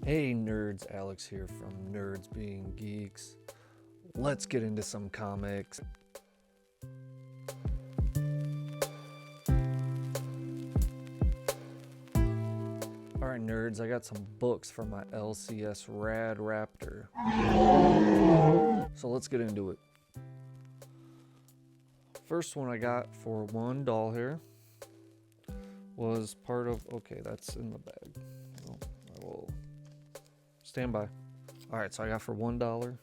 Hey nerds, Alex here from Nerds Being Geeks. Let's get into some comics. Alright nerds, I got some books from my LCS Rad Raptor. So let's get into it. First one I got for $1 here was part of, okay, that's in the bag. So I will stand by. Alright, so I got for $1.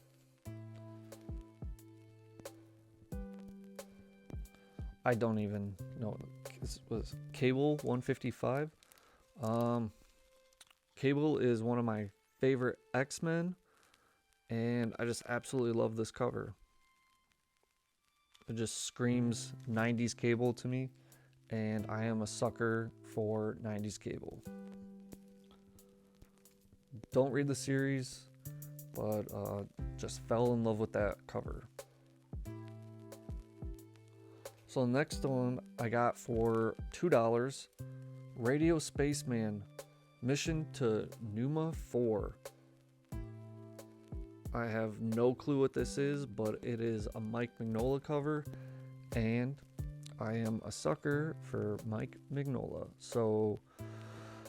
I don't even know. This was Cable 155. Cable is one of my favorite X-Men, and I just absolutely love this cover. It just screams 90s Cable to me, and I am a sucker for 90s Cable. Don't read the series, but just fell in love with that cover. So the next one I got for $2, Radio Spaceman, Mission to Numa 4. I have no clue what this is, but it is a Mike Mignola cover, and I am a sucker for Mike Mignola. So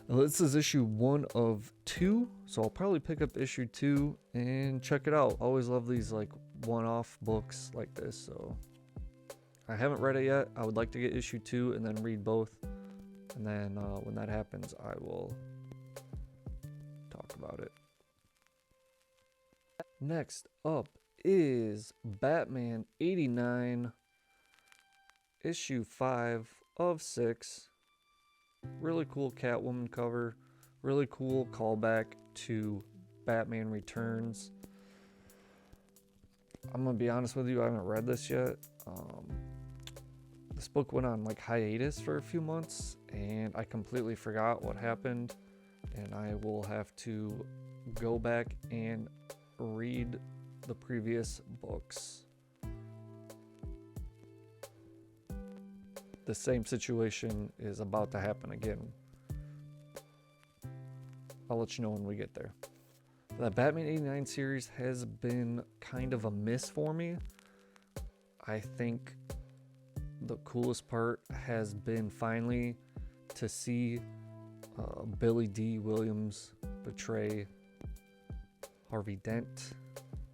this is issue 1 of 2, so I'll probably pick up issue 2 and check it out. Always love these like one-off books like this, so I haven't read it yet. I would like to get issue 2 and then read both. And then when that happens, I will talk about it. Next up is Batman 89, issue 5 of 6. Really cool Catwoman cover. Really cool callback to Batman Returns. I'm going to be honest with you, I haven't read this yet. This book went on like hiatus for a few months, and I completely forgot what happened, and I will have to go back and read the previous books. The same situation is about to happen again. I'll let you know when we get there. The Batman 89 series has been kind of a miss for me. I think the coolest part has been finally to see Billy D. Williams betray Harvey Dent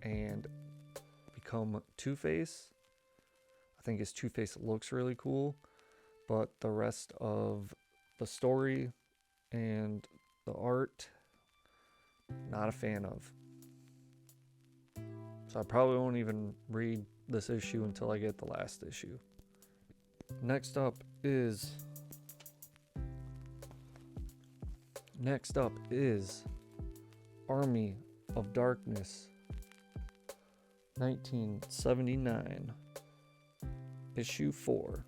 and become Two-Face. I think his Two-Face looks really cool, but the rest of the story and the art, not a fan of. So I probably won't even read this issue until I get the last issue. Next up is Army of Darkness 1979, issue 4.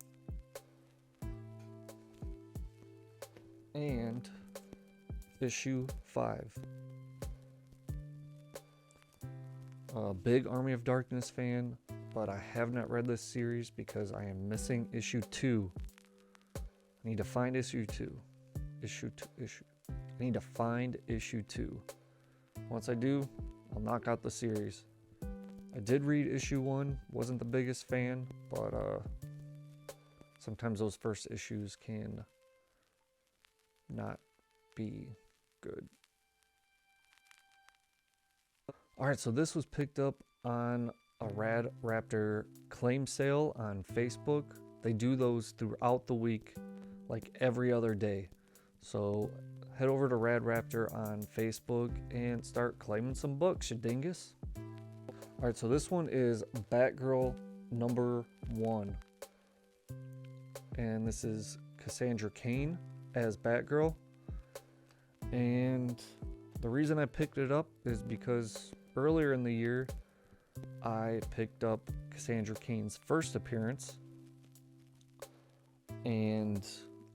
And issue 5. A big Army of Darkness fan, but I have not read this series because I am missing issue 2. I need to find issue 2. I need to find issue 2. Once I do, I'll knock out the series. I did read issue 1, wasn't the biggest fan, but sometimes those first issues can not be good. Alright, so this was picked up on a Rad Raptor claim sale on Facebook. They do those throughout the week, like every other day. So head over to Rad Raptor on Facebook and start claiming some books, you dingus. Alright, so this one is Batgirl number 1. And this is Cassandra Cain as Batgirl. And the reason I picked it up is because earlier in the year, I picked up Cassandra Cain's first appearance, and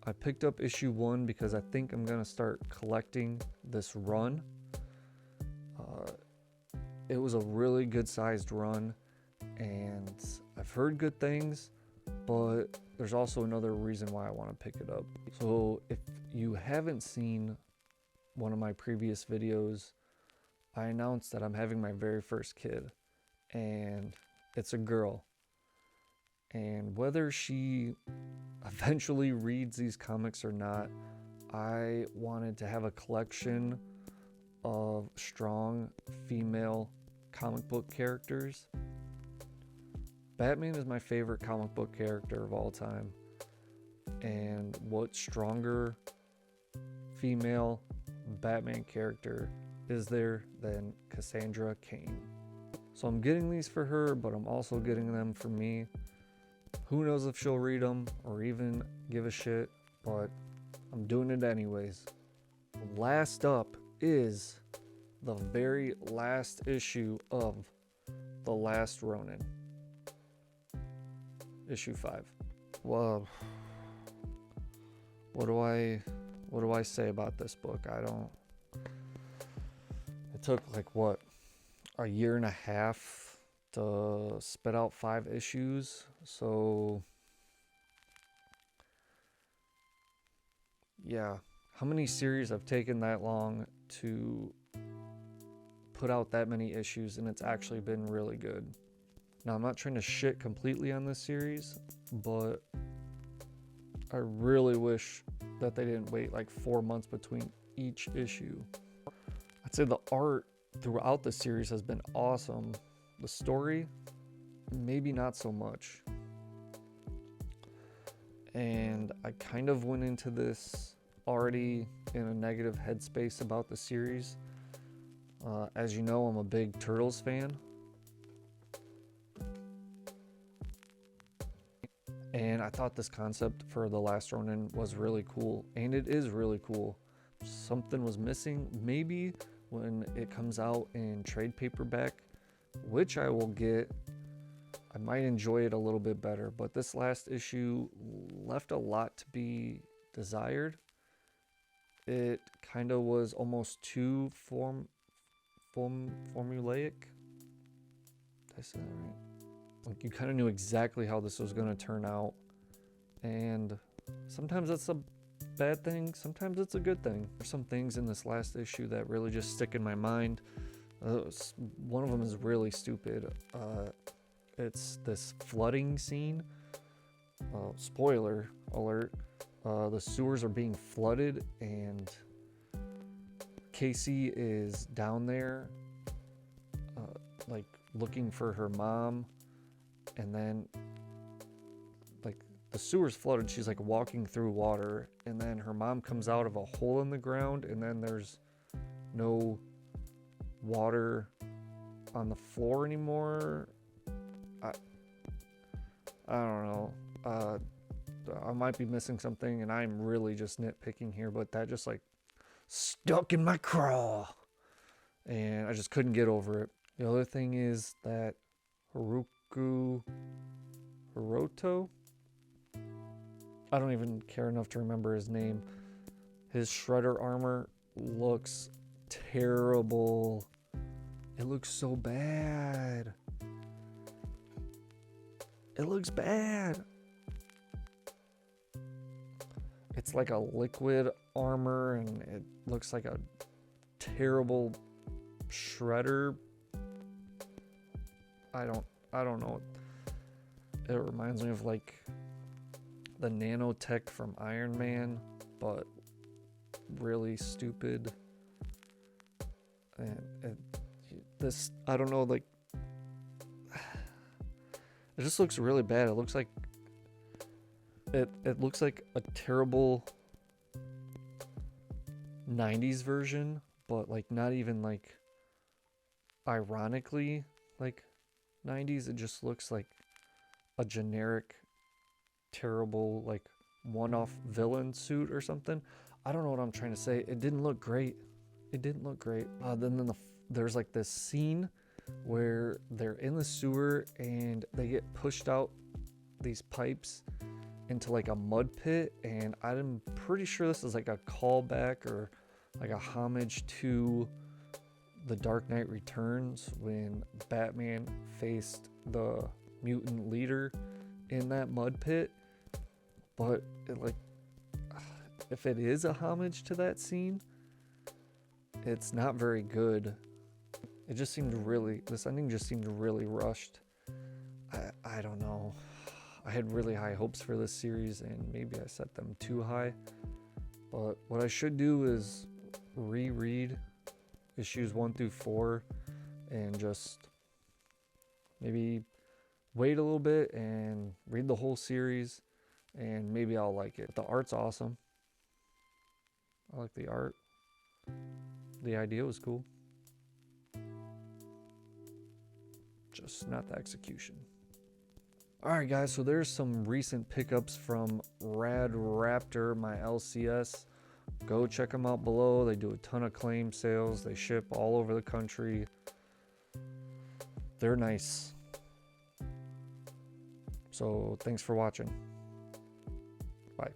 I picked up issue 1 because I think I'm going to start collecting this run. It was a really good sized run, and I've heard good things, but there's also another reason why I want to pick it up. So if you haven't seen one of my previous videos, I announced that I'm having my very first kid, and it's a girl. And whether she eventually reads these comics or not, I wanted to have a collection of strong female comic book characters. Batman is my favorite comic book character of all time. And what stronger female Batman character is there than Cassandra Cain? So I'm getting these for her, but I'm also getting them for me. Who knows if she'll read them or even give a shit, but I'm doing it anyways. Last up is the very last issue of The Last Ronin. Issue 5. Well, what do I say about this book? It took like what, a year and a half to spit out 5 issues. So yeah, how many series have taken that long to put out that many issues, and it's actually been really good. Now, I'm not trying to shit completely on this series, but I really wish that they didn't wait like 4 months between each issue. I'd say the art throughout the series has been awesome. The story, maybe not so much. And I kind of went into this already in a negative headspace about the series. As you know, I'm a big Turtles fan. And I thought this concept for The Last Ronin was really cool. And it is really cool. Something was missing. Maybe when it comes out in trade paperback, which I will get, I might enjoy it a little bit better. But this last issue left a lot to be desired. It kind of was almost too formulaic. Did I say that right? Like, you kind of knew exactly how this was going to turn out. And sometimes that's a bad thing, sometimes it's a good thing. There's some things in this last issue that really just stick in my mind. One of them is really stupid. It's this flooding scene. Spoiler alert. The sewers are being flooded, and Casey is down there like looking for her mom, and then like the sewer's flooded. She's like walking through water, and then her mom comes out of a hole in the ground, and then there's no water on the floor anymore. I don't know. I might be missing something, and I'm really just nitpicking here, but that just like stuck in my craw, and I just couldn't get over it. The other thing is that Hiroto, I don't even care enough to remember his name. His shredder armor looks terrible. It looks so bad. It looks bad. It's like a liquid armor, and it looks like a terrible shredder. I don't know. It reminds me of like the nanotech from Iron Man, but really stupid. And this, I don't know, like it just looks really bad. It looks like it looks like a terrible 90s version, but like not even like ironically like 90s. It just looks like a generic terrible like one-off villain suit or something. I don't know what I'm trying to say. It didn't look great. Then there's like this scene where they're in the sewer and they get pushed out these pipes into like a mud pit, and I'm pretty sure this is like a callback or like a homage to The Dark Knight Returns, when Batman faced the mutant leader in that mud pit. But it, like, if it is a homage to that scene, It's not very good. It just seemed really, this ending just seemed really rushed. I don't know. I had really high hopes for this series and maybe I set them too high. But what I should do is reread issues 1 through 4 and just maybe wait a little bit and read the whole series and maybe I'll like it. The art's awesome. I like the art. The idea was cool. Just not the execution. Alright guys, so there's some recent pickups from Rad Raptor, my LCS. Go check them out below. They do a ton of claim sales. They ship all over the country. They're nice. So thanks for watching. Bye.